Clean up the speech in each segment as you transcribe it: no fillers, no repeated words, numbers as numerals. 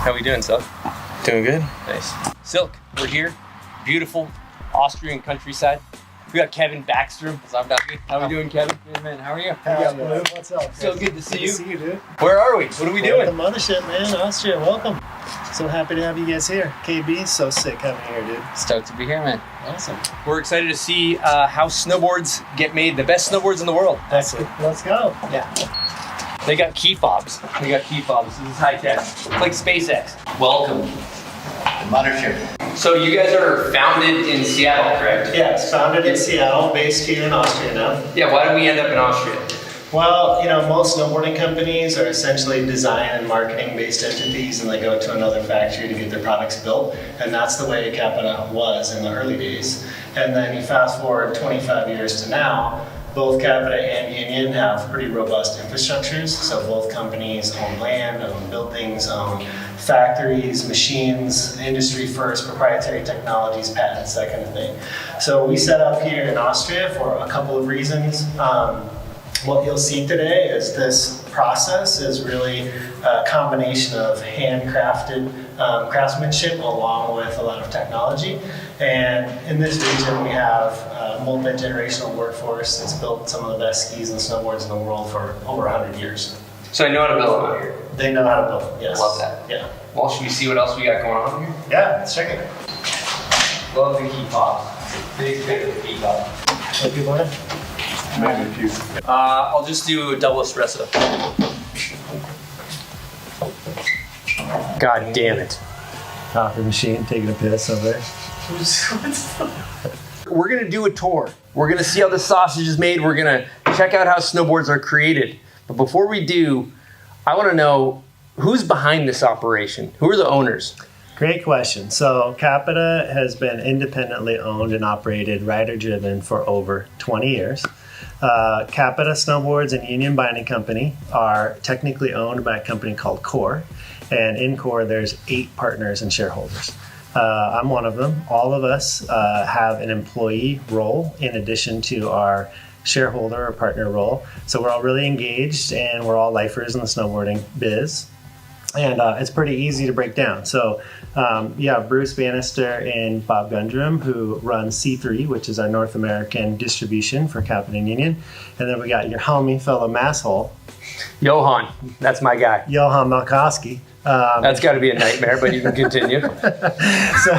How we doing, Silk? Doing good. Nice. Silk, we're here. Beautiful Austrian countryside. We got Kevin Backstrom. How we doing, Kevin? Good, man. How are you? What's up? So good to see you. Good to see you, dude. Where are we? What are we doing? The Mothership, man. Austria, welcome. So happy to have you guys here. KB, so sick having you here, dude. Stoked to be here, man. Awesome. We're excited to see how snowboards get made, the best snowboards in the world. Let's go. Yeah. They got key fobs. This is high tech. It's like SpaceX. Welcome. Mothership. So you guys are founded in Seattle, correct? Yes, founded in Seattle, based here in Austria now. Yeah, why did we end up in Austria? Well, most snowboarding companies are essentially design and marketing based entities, and they go to another factory to get their products built. And that's the way Capita was in the early days. And then you fast forward 25 years to now, both Capita and Union have pretty robust infrastructures. So both companies own land, own buildings, own factories, machines, industry first, proprietary technologies, patents, that kind of thing. So we set up here in Austria for a couple of reasons. What you'll see today is this process is really a combination of handcrafted craftsmanship along with a lot of technology. And in this region, we have a multi-generational workforce that's built some of the best skis and snowboards in the world for over 100 years. So I know how to build them out here. They know how to build them, yes. Love that. Yeah. Well, should we see what else we got going on here? Yeah, let's check it. Love the key fobs. Big fan of the key fob. What do you want? Maybe a few. I'll just do a double espresso. God damn it. Coffee machine, taking a piss over there. We're gonna do a tour. We're gonna see how the sausage is made. We're gonna check out how snowboards are created. But before we do, I wanna know who's behind this operation? Who are the owners? Great question. So Capita has been independently owned and operated, rider-driven for over 20 years. Capita Snowboards and Union Binding Company are technically owned by a company called Core. And in Core, there's 8 partners and shareholders. I'm one of them. All of us have an employee role in addition to our shareholder or partner role. So we're all really engaged and we're all lifers in the snowboarding biz. And it's pretty easy to break down. So you have Bruce Bannister and Bob Gundrum, who run C3, which is our North American distribution for Capita and Union. And then we got your homie, fellow masshole, Johan, that's my guy. Johan Malkowski. That's got to be a nightmare, but you can continue. So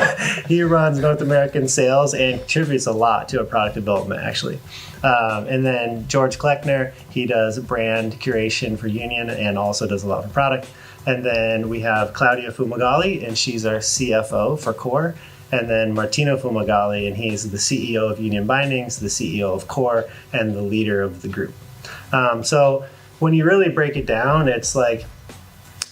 he runs North American sales and contributes a lot to our product development, actually. And then George Kleckner, he does brand curation for Union and also does a lot for product. And then we have Claudia Fumagalli, and she's our CFO for Core. And then Martino Fumagalli, and he's the CEO of Union Bindings, the CEO of Core, and the leader of the group. So when you really break it down, it's like,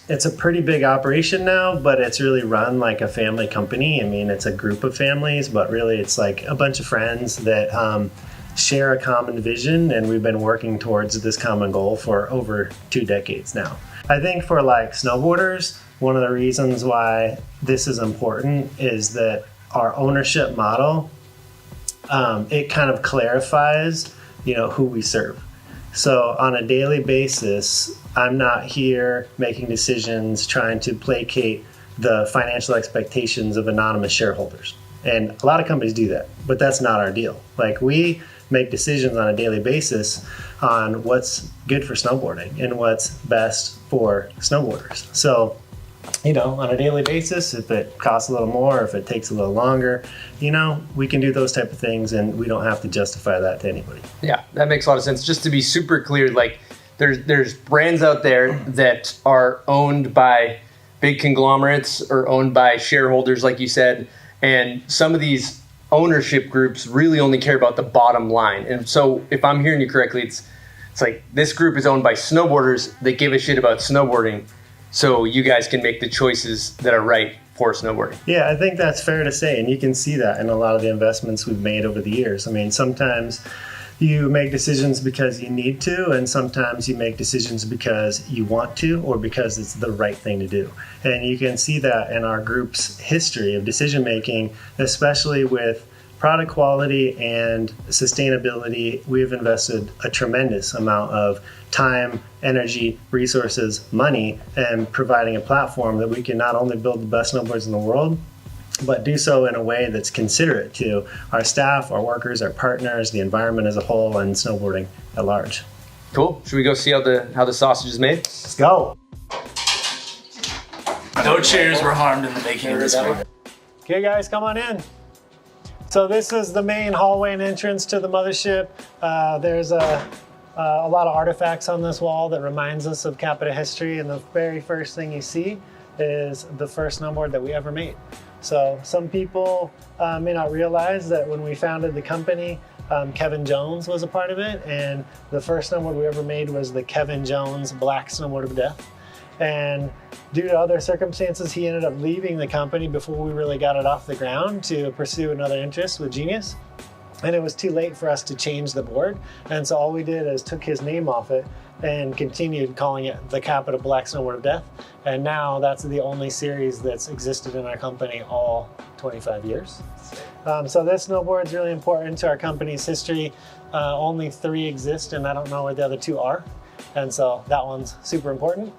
it's a pretty big operation now, but it's really run like a family company. I mean, it's a group of families, but really it's like a bunch of friends that share a common vision, and we've been working towards this common goal for over 2 decades now. I think for like snowboarders, one of the reasons why this is important is that our ownership model, it kind of clarifies, who we serve. So on a daily basis, I'm not here making decisions trying to placate the financial expectations of anonymous shareholders. And a lot of companies do that, but that's not our deal. Like, we make decisions on a daily basis on what's good for snowboarding and what's best for snowboarders. So, on a daily basis, if it costs a little more, if it takes a little longer, we can do those type of things, and we don't have to justify that to anybody. Yeah, that makes a lot of sense. Just to be super clear, like there's brands out there that are owned by big conglomerates or owned by shareholders, like you said, and some of these ownership groups really only care about the bottom line. And so if I'm hearing you correctly, it's like this group is owned by snowboarders that give a shit about snowboarding, so you guys can make the choices that are right for snowboarding. Yeah, I think that's fair to say, and you can see that in a lot of the investments we've made over the years. I mean, sometimes you make decisions because you need to, and sometimes you make decisions because you want to or because it's the right thing to do. And you can see that in our group's history of decision making, especially with product quality and sustainability, we've invested a tremendous amount of time, energy, resources, money, and providing a platform that we can not only build the best snowboards in the world, but do so in a way that's considerate to our staff, our workers, our partners, the environment as a whole, and snowboarding at large. Cool. Should we go see how the sausage is made? Let's go. No chairs were harmed in the making of this one. Okay, guys, come on in. So this is the main hallway and entrance to the mothership. There's a lot of artifacts on this wall that reminds us of Capita history, and the very first thing you see is the first snowboard that we ever made. So some people may not realize that when we founded the company, Kevin Jones was a part of it, and the first snowboard we ever made was the Kevin Jones Black Snowboard of Death. And due to other circumstances, he ended up leaving the company before we really got it off the ground to pursue another interest with Genius. And it was too late for us to change the board. And so all we did is took his name off it and continued calling it the Capita Black Snowboard of Death. And now that's the only series that's existed in our company all 25 years. So this snowboard is really important to our company's history. Only 3 exist, and I don't know where the other 2 are. And so that one's super important.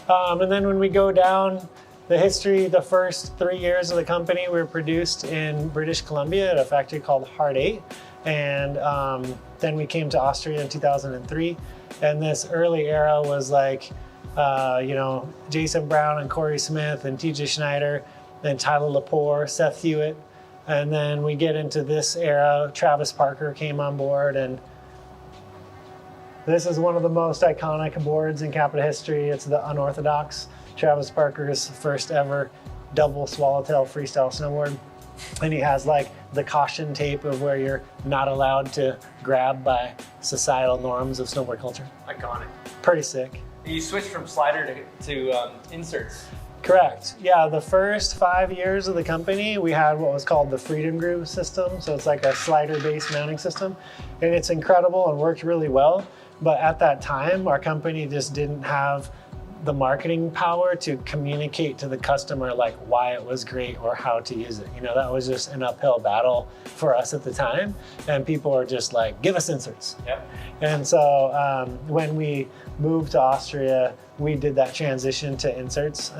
And then when we go down the history, the first 3 years of the company were produced in British Columbia at a factory called Hard 8. And then we came to Austria in 2003. And this early era was like, Jason Brown and Corey Smith and TJ Schneider, then Tyler Lepore, Seth Hewitt. And then we get into this era, Travis Parker came on board, and this is one of the most iconic boards in Capita history. It's the Unorthodox, Travis Parker's first ever double swallowtail freestyle snowboard. And he has like the caution tape of where you're not allowed to grab by societal norms of snowboard culture. Iconic. Pretty sick. You switched from slider to inserts. Correct. Yeah, the first 5 years of the company, we had what was called the Freedom Groove system. So it's like a slider-based mounting system. And it's incredible and worked really well. But at that time, our company just didn't have the marketing power to communicate to the customer like why it was great or how to use it. That was just an uphill battle for us at the time. And people were just like, give us inserts. Yep. And so when we moved to Austria, we did that transition to inserts.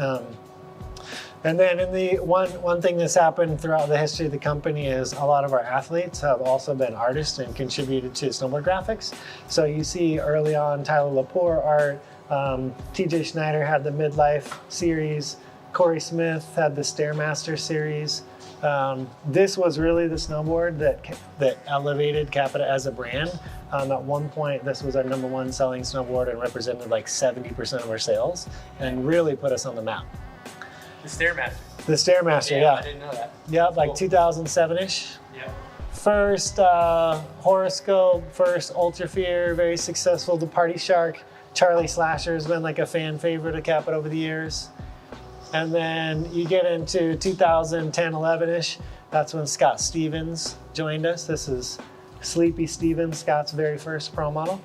And then in the one thing that's happened throughout the history of the company is a lot of our athletes have also been artists and contributed to snowboard graphics. So you see early on Tyler Lepore art, TJ Schneider had the Midlife series, Corey Smith had the Stairmaster series. This was really the snowboard that elevated Capita as a brand. At one point, this was our #1 selling snowboard and represented like 70% of our sales and really put us on the map. The Stairmaster. The Stairmaster, yeah. I didn't know that. Yeah, like Cool. 2007-ish. Yeah. First Horoscope, first Ultrafear, very successful. The Party Shark, Charlie Slasher has been like a fan favorite of Capita over the years. And then you get into 2010, 11-ish. That's when Scott Stevens joined us. This is Sleepy Stevens, Scott's very first pro model.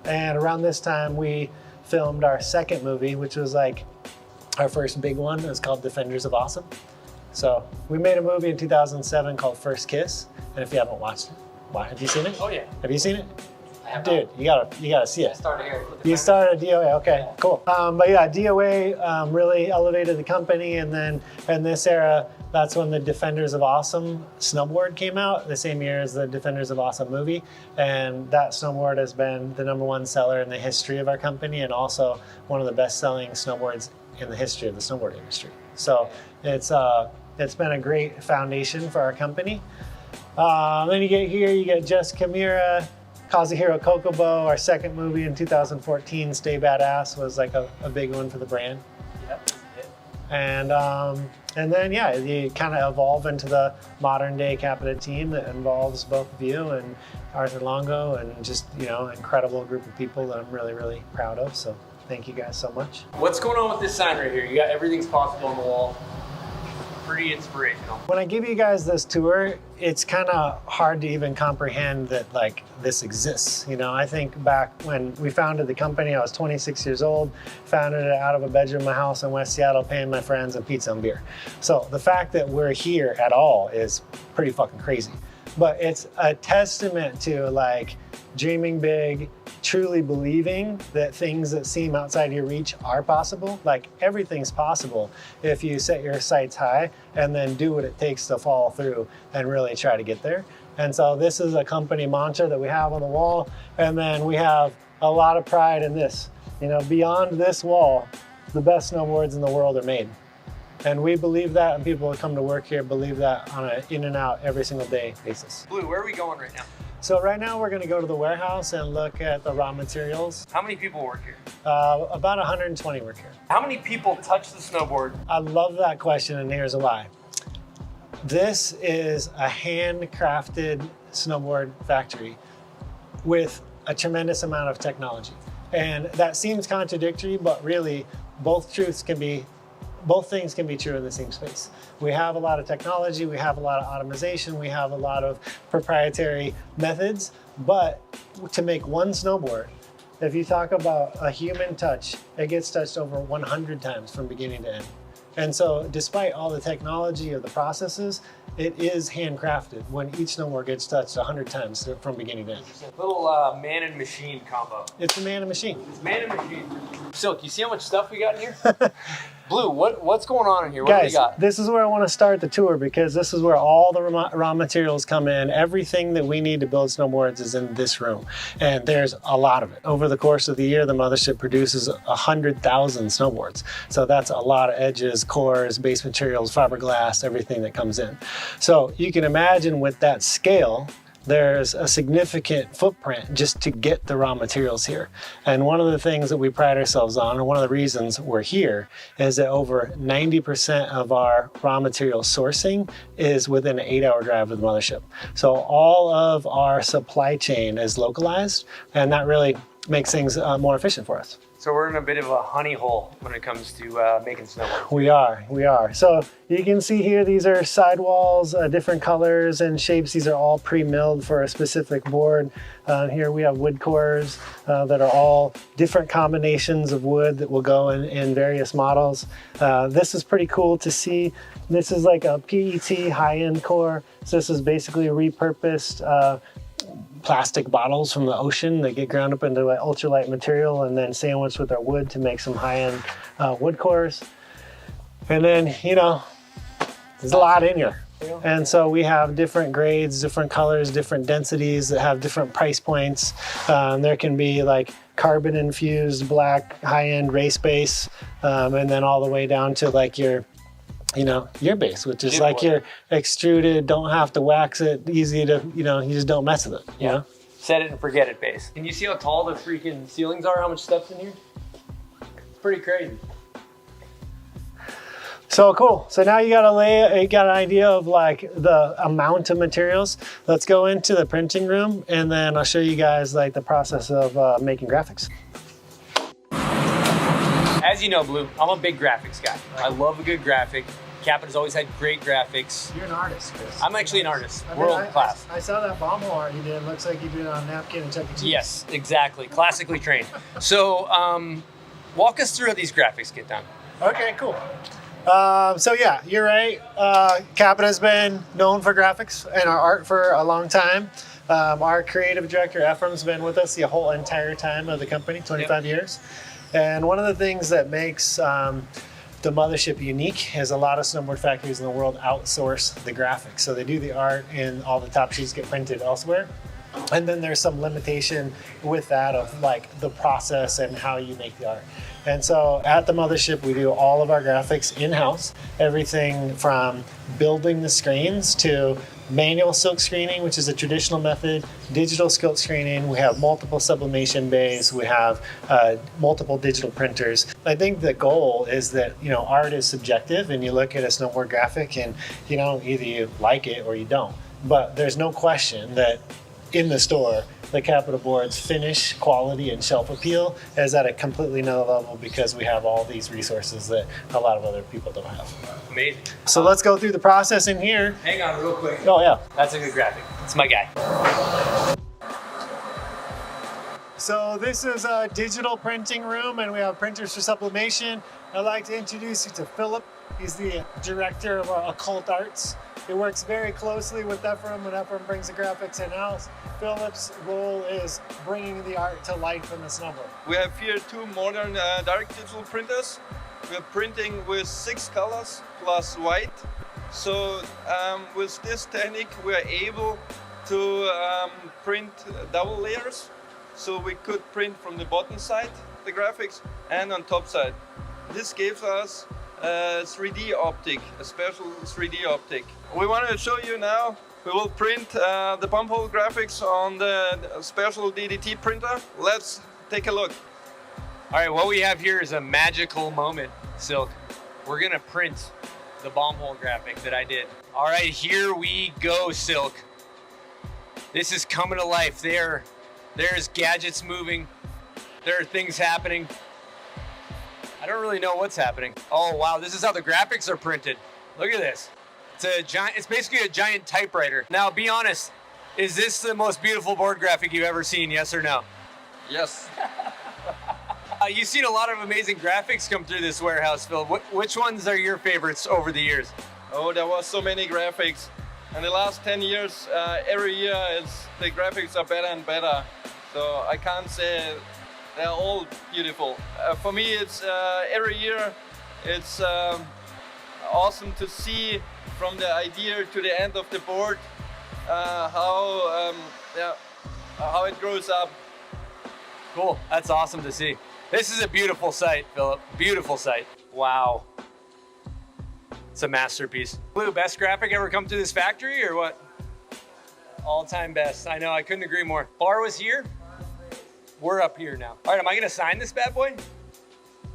And around this time, we filmed our second movie, which was like our first big one. It was called Defenders of Awesome. So we made a movie in 2007 called First Kiss. And if you haven't watched it, why? Have you seen it? Oh yeah. Have you seen it? I have Dude, you gotta see I it. started here. You started DOA, okay, cool. But yeah, DOA really elevated the company, and then in this era, that's when the Defenders of Awesome snowboard came out, the same year as the Defenders of Awesome movie, and that snowboard has been the #1 seller in the history of our company, and also one of the best-selling snowboards in the history of the snowboard industry. So it's been a great foundation for our company. Then you get here, you get Just Kimura, Kazuhiro Kokobo, our second movie in 2014, Stay Badass, was like a big one for the brand. Yep. And then, yeah, you kind of evolve into the modern day Capita team that involves both of you and Arthur Longo and just, incredible group of people that I'm really, really proud of. So thank you guys so much. What's going on with this sign right here? You got Everything's Possible on the wall. pretty inspirational. When I give you guys this tour, it's kind of hard to even comprehend that like this exists. You know, I think back when we founded the company, I was 26 years old, founded it out of a bedroom in my house in West Seattle, paying my friends and pizza and beer. So the fact that we're here at all is pretty fucking crazy. But it's a testament to like dreaming big, truly believing that things that seem outside your reach are possible. Like everything's possible if you set your sights high and then do what it takes to follow through and really try to get there. And so this is a company mantra that we have on the wall. And then we have a lot of pride in this. You know, beyond this wall, the best snowboards in the world are made. And we believe that, and people that come to work here believe that on an in and out every single day basis. Blue, where are we going right now? So right now we're going to go to the warehouse and look at the raw materials. How many people work here? About 120 work here. How many people touch the snowboard? I love that question, and here's why. This is a handcrafted snowboard factory with a tremendous amount of technology. And that seems contradictory, but really both things can be true in the same space. We have a lot of technology, we have a lot of automation, we have a lot of proprietary methods, but to make one snowboard, if you talk about a human touch, it gets touched over 100 times from beginning to end. And so despite all the technology of the processes, it is handcrafted when each snowboard gets touched 100 times from beginning to end. Little man and machine combo. It's a man and machine. It's man and machine. Silk, you see how much stuff we got in here? Blue, what's going on in here? What do we Guys, got? this is where I want to start the tour because this is where all the raw materials come in. Everything that we need to build snowboards is in this room, and there's a lot of it. Over the course of the year, the Mothership produces 100,000 snowboards. So that's a lot of edges, cores, base materials, fiberglass, everything that comes in. So you can imagine with that scale, there's a significant footprint just to get the raw materials here. And one of the things that we pride ourselves on, and one of the reasons we're here, is that over 90% of our raw material sourcing is within an 8-hour drive of the Mothership. So all of our supply chain is localized, and that really makes things more efficient for us. So we're in a bit of a honey hole when it comes to making snowboards. We are. So you can see here, these are sidewalls, different colors and shapes. These are all pre-milled for a specific board. Here we have wood cores that are all different combinations of wood that will go in various models. This is pretty cool to see. This is like a PET high-end core. So this is basically repurposed plastic bottles from the ocean that get ground up into an ultralight material and then sandwiched with our wood to make some high-end wood cores. And then, you know, there's a lot in here. And so we have different grades, different colors, different densities that have different price points. There can be like carbon infused black high-end race base, and then all the way down to like your base, which is like your extruded, don't have to wax it, easy to, you just don't mess with it. You know? Set it and forget it base. Can you see how tall the freaking ceilings are? How much stuff's in here? It's pretty crazy. So cool. So now you got an idea of like the amount of materials. Let's go into the printing room and then I'll show you guys like the process of making graphics. As you know, Blue, I'm a big graphics guy. I love a good graphic. Capit has always had great graphics. You're an artist, Chris. I'm actually an artist, world class. I saw that Bombhole art you did. It looks like you did it on a napkin and Chuck E. Cheese. Yes, exactly. Classically trained. So walk us through how these graphics get done. Okay, cool. So yeah, you're right. Capit has been known for graphics and our art for a long time. Our creative director, Ephraim's been with us the whole entire time of the company, 25 years. And one of the things that makes the Mothership unique is a lot of snowboard factories in the world outsource the graphics. So they do the art and all the top sheets get printed elsewhere. And then there's some limitation with that of like the process and how you make the art. And so at the Mothership, we do all of our graphics in-house, everything from building the screens to manual silk screening, which is a traditional method, digital silk screening. We have multiple sublimation bays. We have multiple digital printers. I think the goal is that, art is subjective and you look at a snowboard graphic and, either you like it or you don't. But there's no question that in the store, the Capita board's finish, quality, and shelf appeal is at a completely another level because we have all these resources that a lot of other people don't have. Amazing. So let's go through the process in here. Hang on real quick. Oh yeah. That's a good graphic. It's my guy. So this is a digital printing room and we have printers for sublimation. I'd like to introduce you to Philip. He's the director of our occult arts. He works very closely with Ephraim when Ephraim brings the graphics in-house. Philip's role is bringing the art to life in the snowboard. We have here two modern direct digital printers. We're printing with 6 colors plus white. So with this technique we're able to print double layers. So we could print from the bottom side the graphics and on top side. This gives us a 3D optic, a special 3D optic. We want to show you now, we will print the Bombhole graphics on the special DDT printer. Let's take a look. All right, what we have here is a magical moment, Silk. We're gonna print the Bombhole graphic that I did. All right, here we go, Silk. This is coming to life. There's gadgets moving. There are things happening. I don't really know what's happening. Oh wow, this is how the graphics are printed. Look at this. It's basically a giant typewriter. Now be honest, is this the most beautiful board graphic you've ever seen, yes or no? Yes. You've seen a lot of amazing graphics come through this warehouse, Phil. Which ones are your favorites over the years? Oh, there was so many graphics. In the last 10 years, every year the graphics are better and better. So I can't say they're all beautiful. For me, it's every year, it's awesome to see from the idea to the end of the board how it grows up. Cool, that's awesome to see. This is a beautiful site, Philip. Beautiful site. Wow. It's a masterpiece. Blue, best graphic ever come through this factory or what? All-time best. I know, I couldn't agree more. Bar was here. We're up here now. All right, am I gonna sign this bad boy?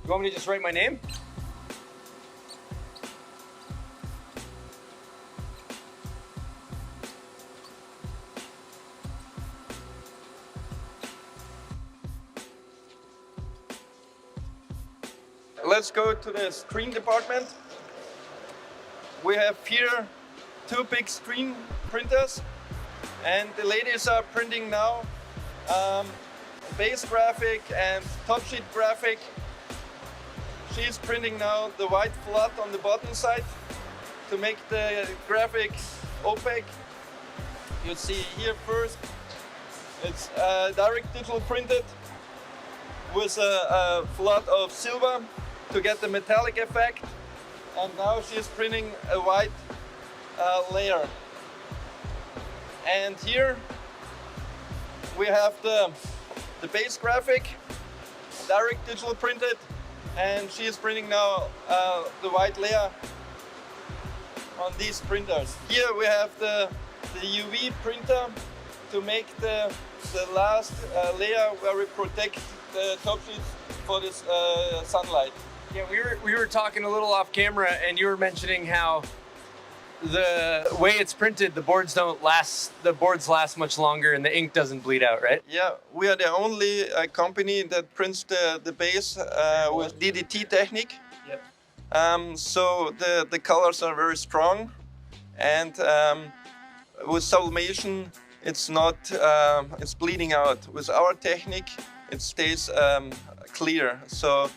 You want me to just write my name? Let's go to the screen department. We have here 2 big screen printers and the ladies are printing now base graphic and top sheet graphic. She's printing now the white flood on the bottom side to make the graphic opaque. You see here first, it's direct digital printed with a flood of silver to get the metallic effect. And now she's printing a white layer. And here we have the base graphic, direct digital printed, and she is printing now the white layer on these printers. Here we have the UV printer to make the last layer where we protect the top sheets for this sunlight. Yeah, we were talking a little off camera and you were mentioning how the way it's printed, the boards last much longer and the ink doesn't bleed out, right? Yeah, we are the only company that prints the base with DDT technique. Yep. So the colors are very strong, and with sublimation, it's not it's bleeding out. With our technique, it stays clear. So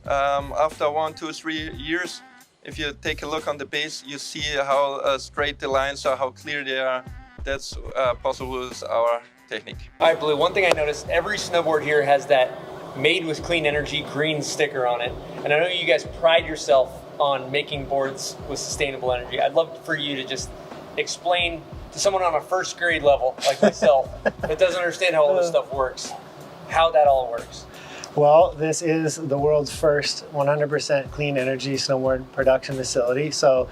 after 1, 2, 3 years, if you take a look on the base, you see how straight the lines are, how clear they are. That's possible with our technique. All right, Blue, one thing I noticed, every snowboard here has that made with clean energy green sticker on it. And I know you guys pride yourself on making boards with sustainable energy. I'd love for you to just explain to someone on a first grade level like myself that doesn't understand how all this stuff works, how that all works. Well, this is the world's first 100% clean energy snowboard production facility. So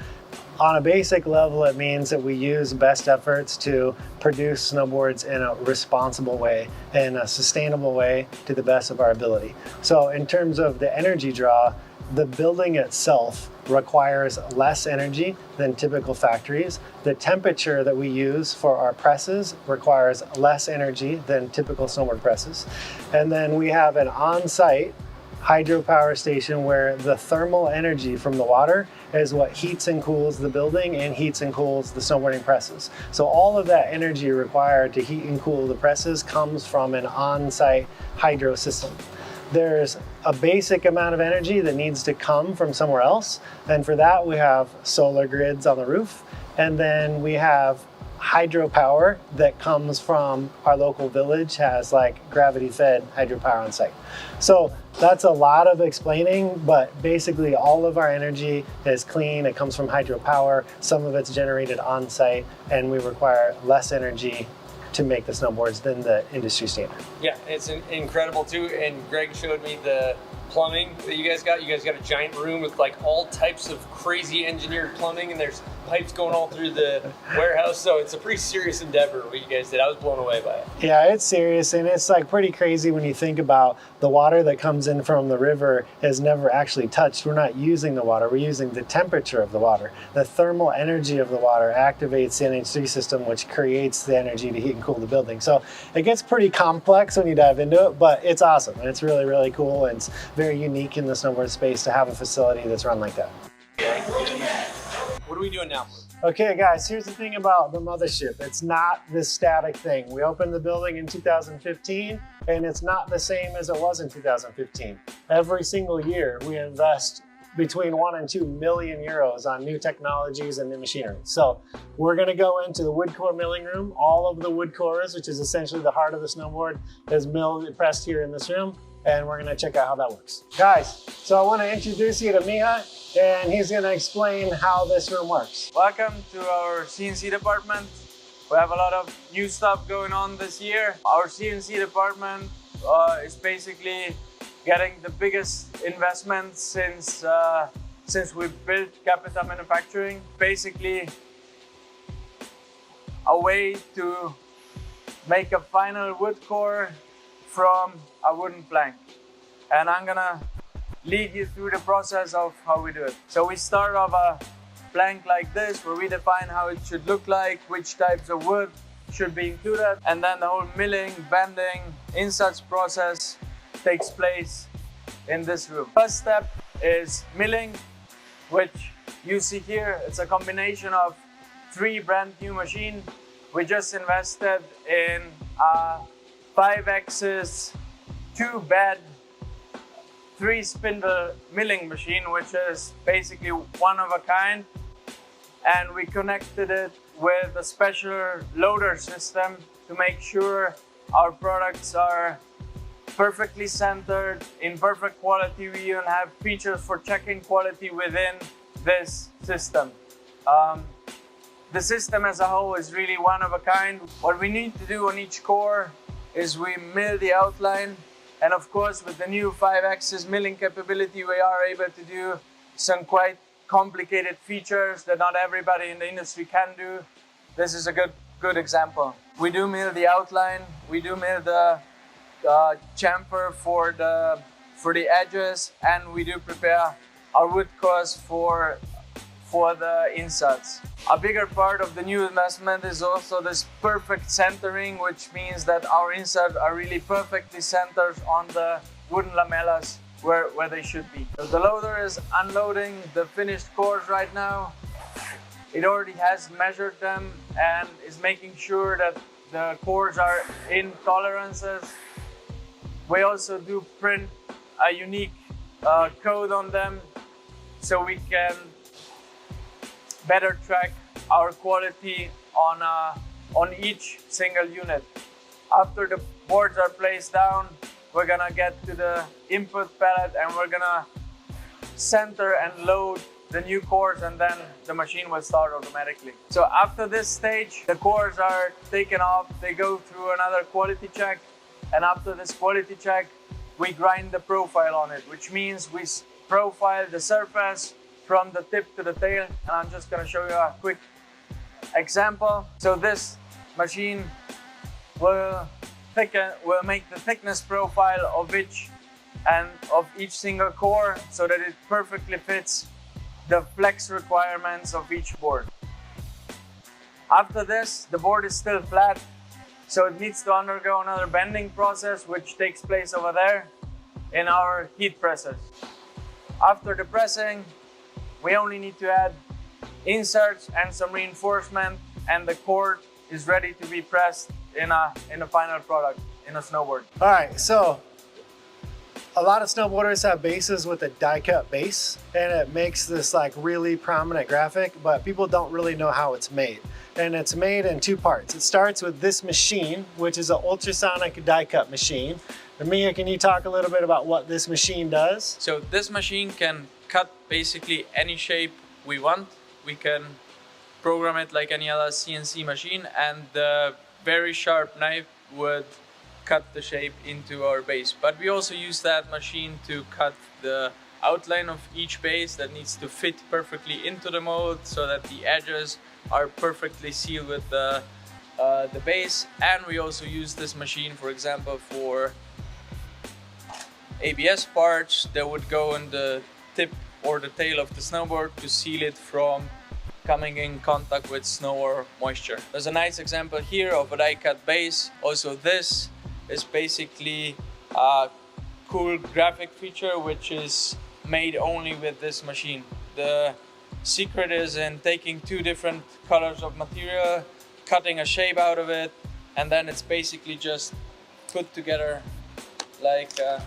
on a basic level, it means that we use best efforts to produce snowboards in a responsible way, in a sustainable way to the best of our ability. So in terms of the energy draw, the building itself requires less energy than typical factories. The temperature that we use for our presses requires less energy than typical snowboard presses. And then we have an on-site hydropower station where the thermal energy from the water is what heats and cools the building and heats and cools the snowboarding presses. So all of that energy required to heat and cool the presses comes from an on-site hydro system. There's a basic amount of energy that needs to come from somewhere else. And for that, we have solar grids on the roof. And then we have hydropower that comes from our local village, has like gravity fed hydropower on site. So that's a lot of explaining, but basically all of our energy is clean. It comes from hydropower. Some of it's generated on site, and we require less energy to make the snowboards than the industry standard. Yeah, it's incredible too. And Greg showed me the plumbing that you guys got. You guys got a giant room with like all types of crazy engineered plumbing, and there's pipes going all through the warehouse. So it's a pretty serious endeavor what you guys did. I was blown away by it. Yeah, it's serious, and it's like pretty crazy when you think about the water that comes in from the river is never actually touched. We're not using the water, we're using the temperature of the water. The thermal energy of the water activates the NH3 system, which creates the energy to heat and cool the building. So it gets pretty complex when you dive into it, but it's awesome, and it's really, really cool, and it's very unique in the snowboard space to have a facility that's run like that. What are we doing now? Okay guys, here's the thing about the Mothership. It's not this static thing. We opened the building in 2015, and it's not the same as it was in 2015. Every single year we invest between 1 and 2 million euros on new technologies and new machinery. So we're gonna go into the wood core milling room. All of the wood cores, which is essentially the heart of the snowboard, is milled, pressed here in this room, and we're gonna check out how that works. Guys, so I wanna introduce you to Miha, and he's gonna explain how this room works. Welcome to our CNC department. We have a lot of new stuff going on this year. Our CNC department is basically getting the biggest investment since we built Capita Manufacturing. Basically a way to make a final wood core from a wooden plank. And I'm gonna lead you through the process of how we do it. So we start off a plank like this, where we define how it should look like, which types of wood should be included, and then the whole milling, bending, insats process takes place in this room. First step is milling, which you see here. It's a combination of 3 brand new machines. We just invested in a 5-axis, 2-bed, 3-spindle milling machine, which is basically one of a kind. And we connected it with a special loader system to make sure our products are perfectly centered, in perfect quality. We even have features for checking quality within this system. The system as a whole is really one of a kind. What we need to do on each core is we mill the outline, and of course with the new 5-axis milling capability we are able to do some quite complicated features that not everybody in the industry can do. This is a good example. We do mill the outline, we do mill the chamfer for the edges, and we do prepare our wood cores for the insats. A bigger part of the new investment is also this perfect centering, which means that our inserts are really perfectly centered on the wooden lamellas where they should be. So the loader is unloading the finished cores right now. It already has measured them and is making sure that the cores are in tolerances. We also do print a unique code on them, so we can better track our quality on each single unit. After the boards are placed down, we're gonna get to the input pallet, and we're gonna center and load the new cores, and then the machine will start automatically. So after this stage, the cores are taken off, they go through another quality check, and after this quality check, we grind the profile on it, which means we profile the surface from the tip to the tail, and I'm just gonna show you a quick example. So this machine will make the thickness profile of each and of each single core so that it perfectly fits the flex requirements of each board. After this, the board is still flat, so it needs to undergo another bending process, which takes place over there in our heat presses. After the pressing, we only need to add inserts and some reinforcement, and the core is ready to be pressed in a final product, in a snowboard. All right, so a lot of snowboarders have bases with a die cut base, and it makes this like really prominent graphic, but people don't really know how it's made. And it's made in two parts. It starts with this machine, which is an ultrasonic die cut machine. Mia, can you talk a little bit about what this machine does? So this machine can cut basically any shape we want. We can program it like any other CNC machine, and the very sharp knife would cut the shape into our base. But we also use that machine to cut the outline of each base that needs to fit perfectly into the mold so that the edges are perfectly sealed with the base. And we also use this machine, for example, for ABS parts that would go in the tip or the tail of the snowboard to seal it from coming in contact with snow or moisture. There's a nice example here of a die cut base. Also, this is basically a cool graphic feature which is made only with this machine. The secret is in taking two different colors of material, cutting a shape out of it, and then it's basically just put together like a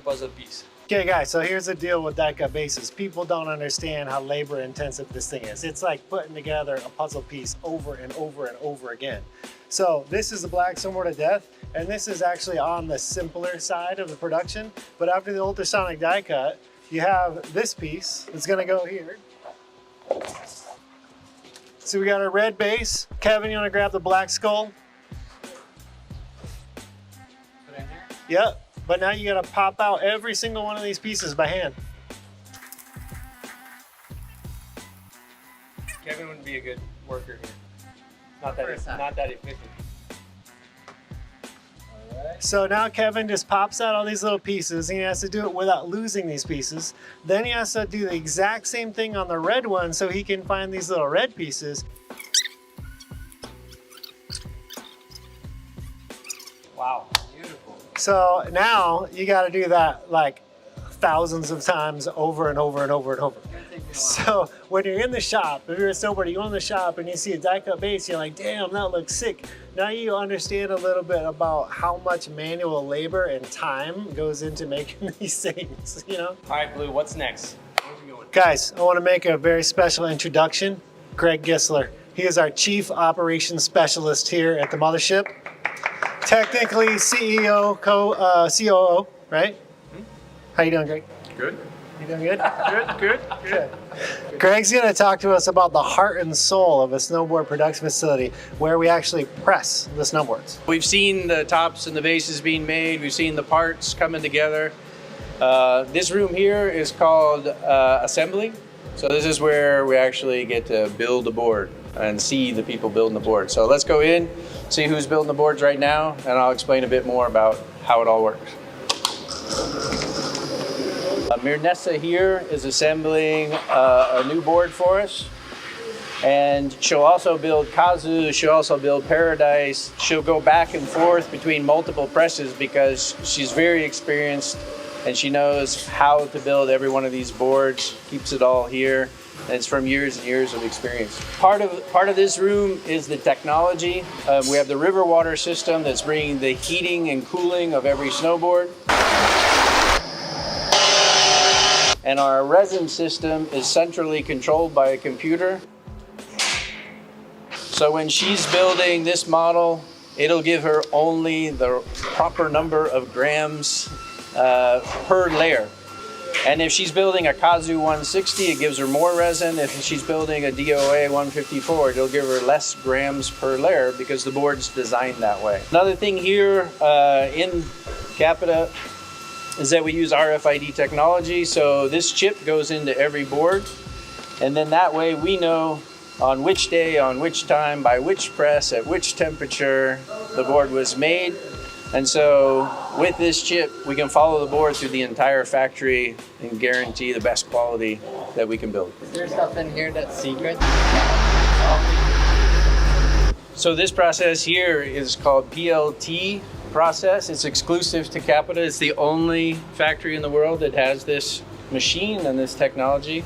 puzzle piece. Okay guys, so here's the deal with die cut bases. People don't understand how labor intensive this thing is. It's like putting together a puzzle piece over and over and over again. So this is the black snowboard of death, and this is actually on the simpler side of the production. But after the ultrasonic die cut, you have this piece that's gonna go here. So we got our red base. Kevin, you wanna grab the black skull? Put in here. Yep. But now you gotta pop out every single one of these pieces by hand. Kevin wouldn't be a good worker here. Not that efficient. All right. So now Kevin just pops out all these little pieces, and he has to do it without losing these pieces. Then he has to do the exact same thing on the red one so he can find these little red pieces. Wow. Beautiful. So now you got to do that like thousands of times over and over and over and over. So when you're in the shop, if you're a snowboarder, you go in the shop and you see a die cut base, you're like, damn, that looks sick. Now you understand a little bit about how much manual labor and time goes into making these things, you know? All right, Blue, what's next? Where's we going? Guys, I want to make a very special introduction. Greg Gisler. He is our Chief Operations Specialist here at the Mothership. Technically CEO, COO, right? How you doing, Greg? Good. You doing good? Good. Greg's going to talk to us about the heart and soul of a snowboard production facility where we actually press the snowboards. We've seen the tops and the bases being made. We've seen the parts coming together. This room here is called assembly. So this is where we actually get to build the board and see the people building the board. So let's go in, see who's building the boards right now, and I'll explain a bit more about how it all works. Mirnessa here is assembling a new board for us. And she'll also build Kazu, she'll also build Paradise. She'll go back and forth between multiple presses because she's very experienced and she knows how to build every one of these boards, keeps it all here. And it's from years and years of experience. Part of this room is the technology. We have the river water system that's bringing the heating and cooling of every snowboard. And our resin system is centrally controlled by a computer. So when she's building this model, it'll give her only the proper number of grams per layer. And if she's building a Kazu 160, it gives her more resin. If she's building a DOA 154, it'll give her less grams per layer because the board's designed that way. Another thing here in Capita is that we use RFID technology. So this chip goes into every board. And then that way we know on which day, on which time, by which press, at which temperature the board was made. And so with this chip, we can follow the board through the entire factory and guarantee the best quality that we can build. Is there stuff in here that's secret? So this process here is called PLT process. It's exclusive to Capita. It's the only factory in the world that has this machine and this technology.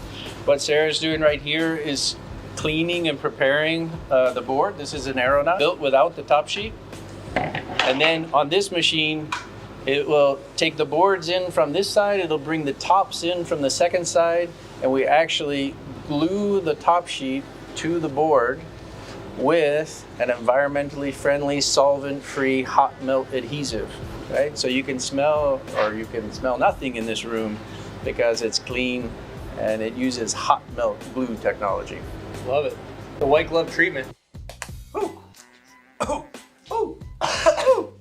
What Sarah's doing right here is cleaning and preparing the board. This is an aeronaut built without the top sheet. And then on this machine, it will take the boards in from this side, it'll bring the tops in from the second side, and we actually glue the top sheet to the board with an environmentally friendly, solvent-free hot melt adhesive, right? So you can smell, or you can smell nothing in this room because it's clean and it uses hot melt glue technology. Love it. The white glove treatment. Ooh. Ooh. Ooh.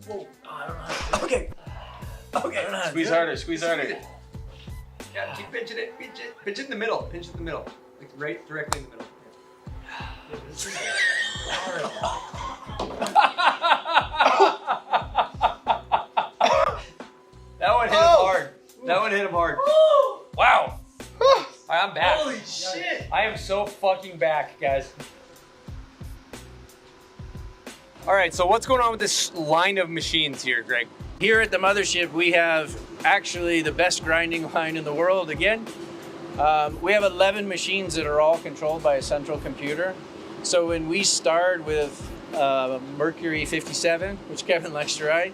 Ooh. Okay. Okay. Squeeze harder, squeeze harder. Yeah, keep pinching it, pinch it. Pinch it in the middle, pinch it in the middle. Like right directly in the middle. That one hit him hard. That one hit him hard. Wow. I'm back. Holy shit. I am so fucking back, guys. All right, so what's going on with this line of machines here, Greg? Here at the Mothership, we have actually the best grinding line in the world again. We have 11 machines that are all controlled by a central computer. So when we start with Mercury 57, which Kevin likes to ride,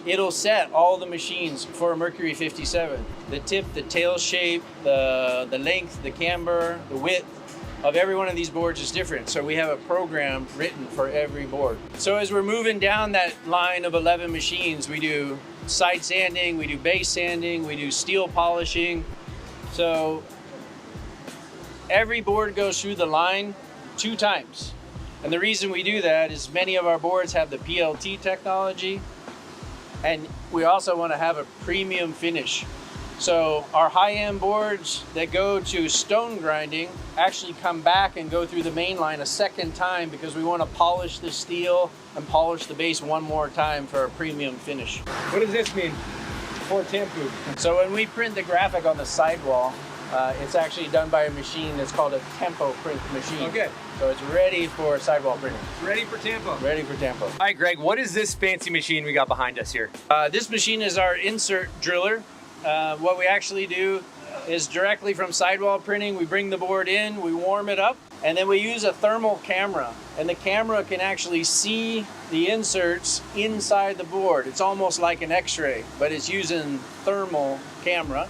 it'll set all the machines for a Mercury 57. The tip, the tail shape, the length, the camber, the width of every one of these boards is different. So we have a program written for every board. So as we're moving down that line of 11 machines, we do side sanding, we do base sanding, we do steel polishing. So every board goes through the line 2 times. And the reason we do that is many of our boards have the PLT technology, and we also want to have a premium finish. So our high-end boards that go to stone grinding actually come back and go through the main line a second time because we want to polish the steel and polish the base one more time for a premium finish. What does this mean for Tampu? So when we print the graphic on the sidewall, it's actually done by a machine that's called a tempo print machine. Okay. So it's ready for sidewall printing. Ready for Tampa. Ready for tempo. All right, Greg, what is this fancy machine we got behind us here? This machine is our insert driller. What we actually do is directly from sidewall printing, we bring the board in, we warm it up, and then we use a thermal camera. And the camera can actually see the inserts inside the board. It's almost like an X-ray, but it's using thermal camera.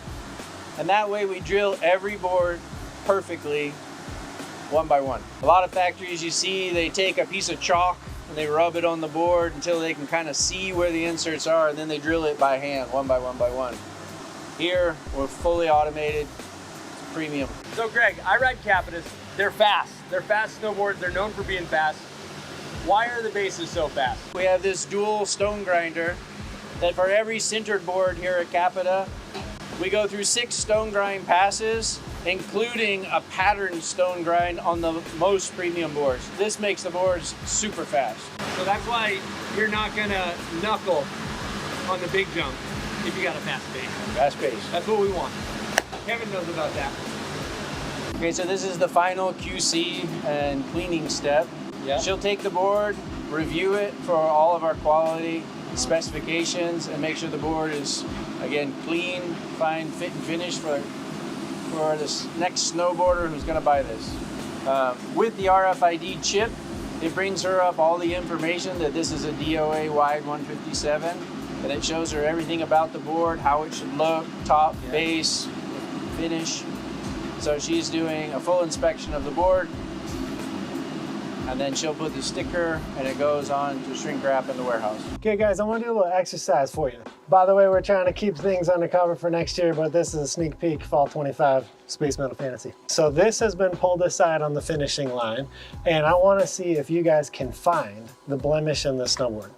And that way we drill every board perfectly, one by one. A lot of factories you see, they take a piece of chalk and they rub it on the board until they can kind of see where the inserts are, and then they drill it by hand, one by one by one. Here, we're fully automated, it's premium. So Greg, I ride Capitas. They're fast. They're fast snowboards. They're known for being fast. Why are the bases so fast? We have this dual stone grinder that for every sintered board here at Capita, we go through 6 stone grind passes, including a patterned stone grind on the most premium boards. This makes the boards super fast. So that's why you're not gonna knuckle on the big jump if you got a fast base. Fast pace. That's what we want. Kevin knows about that. Okay, so this is the final QC and cleaning step. Yeah. She'll take the board, review it for all of our quality specifications, and make sure the board is, again, clean, fine, fit, and finish for this next snowboarder who's gonna buy this. With the RFID chip, it brings her up all the information that this is a DOA wide 157, and it shows her everything about the board, how it should look, top, base, finish. So she's doing a full inspection of the board, and then she'll put the sticker and it goes on to shrink wrap in the warehouse. Okay guys, I want to do a little exercise for you. By the way, we're trying to keep things undercover for next year, but this is a sneak peek, Fall 25, Space Metal Fantasy. So this has been pulled aside on the finishing line, and I want to see if you guys can find the blemish in the snowboard.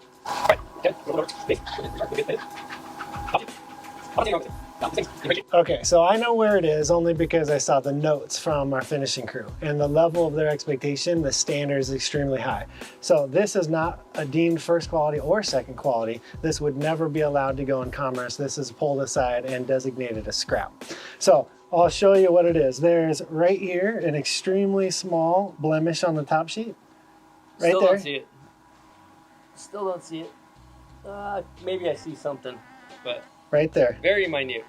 Okay, so I know where it is only because I saw the notes from our finishing crew, and the level of their expectation, the standard is extremely high. So this is not a deemed first quality or second quality. This would never be allowed to go in commerce. This is pulled aside and designated as scrap. So I'll show you what it is. There's right here an extremely small blemish on the top sheet. Right Still there. don't see it. Still don't see it. Maybe I see something, but Right there. very minute.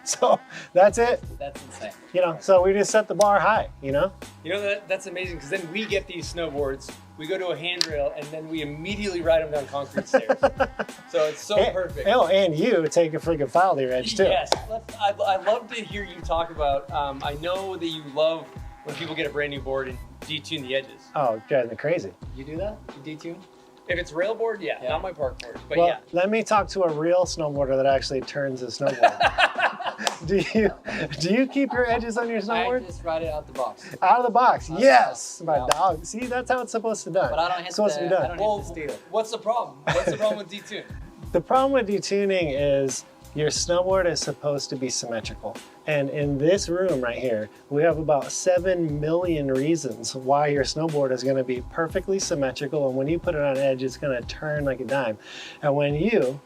So that's it. That's insane. You know, so we just set the bar high, you know? You know, that's amazing because then we get these snowboards, we go to a handrail, and then we immediately ride them down concrete stairs. So it's so perfect. Oh, and you take a freaking file to your edge too. Yes, I love to hear you talk about, I know that you love when people get a brand new board and detune the edges. Oh, it drives me crazy. You do that? You detune? If it's rail board, yeah, not my park board, but Well, yeah. let me talk to a real snowboarder that actually turns a snowboard. do you keep your edges on your I snowboard? just ride it out the box. Out of the box, yes, my Yeah. dog. See, that's how it's supposed to be done. But I don't hit It's supposed to be the, I done. don't hit the steel. What's the problem? What's the problem with detune? The problem with detuning is your snowboard is supposed to be symmetrical. And in this room right here, we have about 7 million reasons why your snowboard is gonna be perfectly symmetrical. And when you put it on edge, it's gonna turn like a dime. And when you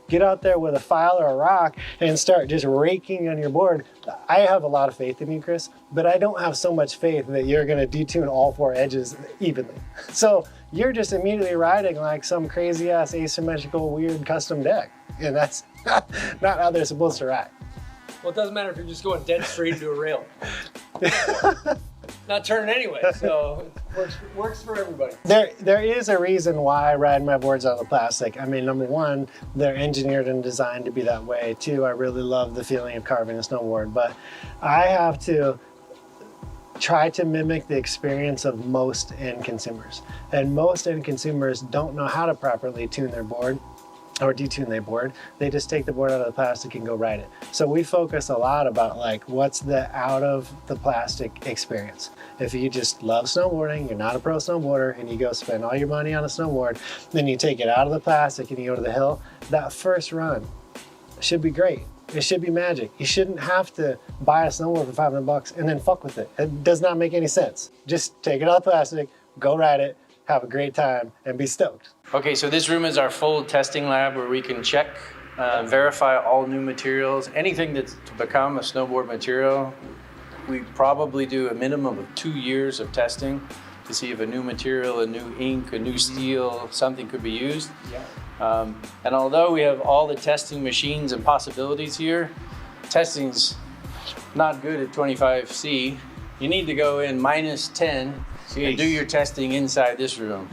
get out there with a file or a rock and start just raking on your board, I have a lot of faith in you, Chris, but I don't have so much faith that you're gonna detune all 4 edges evenly. So you're just immediately riding like some crazy ass asymmetrical weird custom deck. And that's not how they're supposed to ride. Well, it doesn't matter if you're just going dead straight into a rail. Not turning anyway, so it works for everybody. There is a reason why I ride my boards out of plastic. I mean, number one, they're engineered and designed to be that way. Two, I really love the feeling of carving a snowboard, but I have to try to mimic the experience of most end consumers. And most end consumers don't know how to properly tune their board or detune their board. They just take the board out of the plastic and go ride it. So we focus a lot about like, what's the out of the plastic experience? If you just love snowboarding, you're not a pro snowboarder, and you go spend all your money on a snowboard, then you take it out of the plastic and you go to the hill, that first run should be great. It should be magic. You shouldn't have to buy a snowboard for 500 bucks and then fuck with it. It does not make any sense. Just take it out of the plastic, go ride it, have a great time, and be stoked. Okay, so this room is our full testing lab where we can check, verify all new materials. Anything that's to become a snowboard material, we probably do a minimum of 2 years of testing to see if a new material, a new ink, a new steel, something could be used. And although we have all the testing machines and possibilities here, testing's not good at 25C. You need to go in -10 and do your testing inside this room.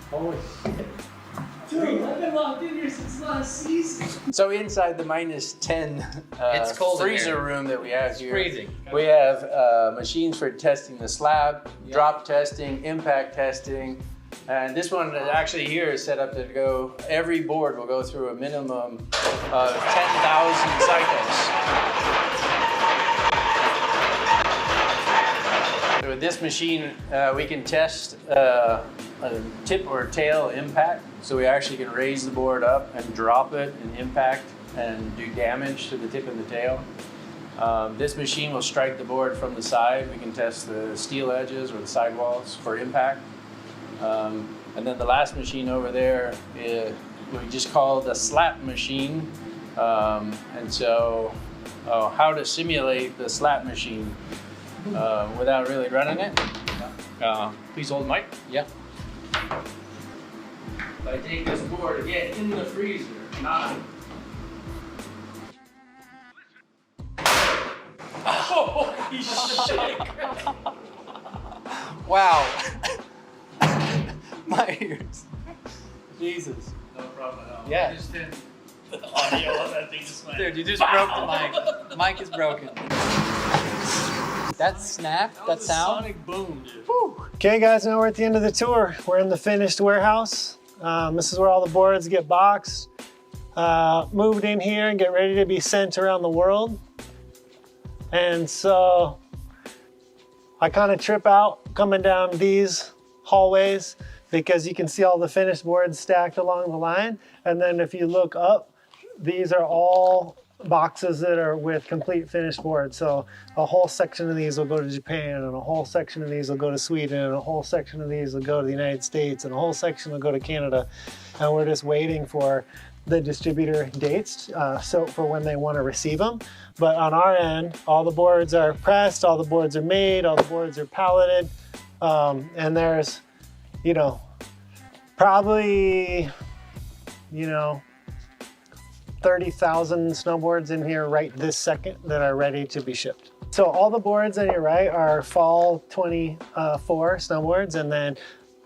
Holy shit. Dude, I've been locked in here since last season. So inside the -10 It's cold in freezer here. room that we have here, freezing. we have machines for testing the slab, drop testing, impact testing, and this one actually here is set up to go, every board will go through a minimum of 10,000 cycles. So with this machine, we can test a tip or tail impact. So we actually can raise the board up and drop it and impact and do damage to the tip and the tail. This machine will strike the board from the side. We can test the steel edges or the sidewalls for impact. And then the last machine over there is we just call the slap machine. And so how to simulate the slap machine without really running it. Please hold the mic. Yeah. If I take this board again in the freezer, not. Holy shit. Wow. My ears. Jesus. No problem at all. Yeah. Just didn't. The audio on that thing just went. Dude, you just broke the mic. The mic is broken. That snap, that sound. Sonic boom, dude. Okay guys, now we're at the end of the tour. We're in the finished warehouse. This is where all the boards get boxed, moved in here and get ready to be sent around the world. And so I kind of trip out coming down these hallways because you can see all the finished boards stacked along the line. And then if you look up, these are all boxes that are with complete finished boards. So a whole section of these will go to Japan, and a whole section of these will go to Sweden, and a whole section of these will go to the United States, and a whole section will go to Canada. And we're just waiting for the distributor dates so for when they want to receive them. But on our end, all the boards are pressed, all the boards are made, all the boards are palleted, and there's, you know, probably, you know, 30,000 snowboards in here right this second that are ready to be shipped. So all the boards on your right are fall 24 snowboards, and then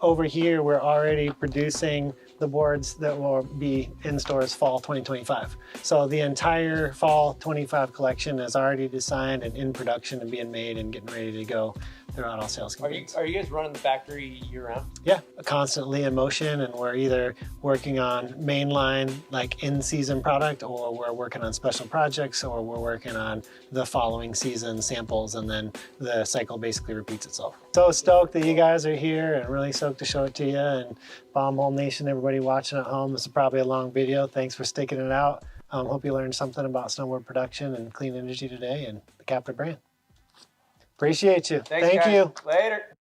over here we're already producing the boards that will be in stores fall 2025. So the entire fall 25 collection is already designed and in production and being made and getting ready to go throughout all sales campaigns. Are you guys running the factory year round? Yeah, constantly in motion, and we're either working on mainline, like in-season product, or we're working on special projects, or we're working on the following season samples, and then the cycle basically repeats itself. So stoked that you guys are here, and really stoked to show it to you. And Bombhole Nation, everybody watching at home, this is probably a long video. Thanks for sticking it out. Hope you learned something about snowboard production and clean energy today and the captive brand. Appreciate you. Thanks, Thank guys. you. Later.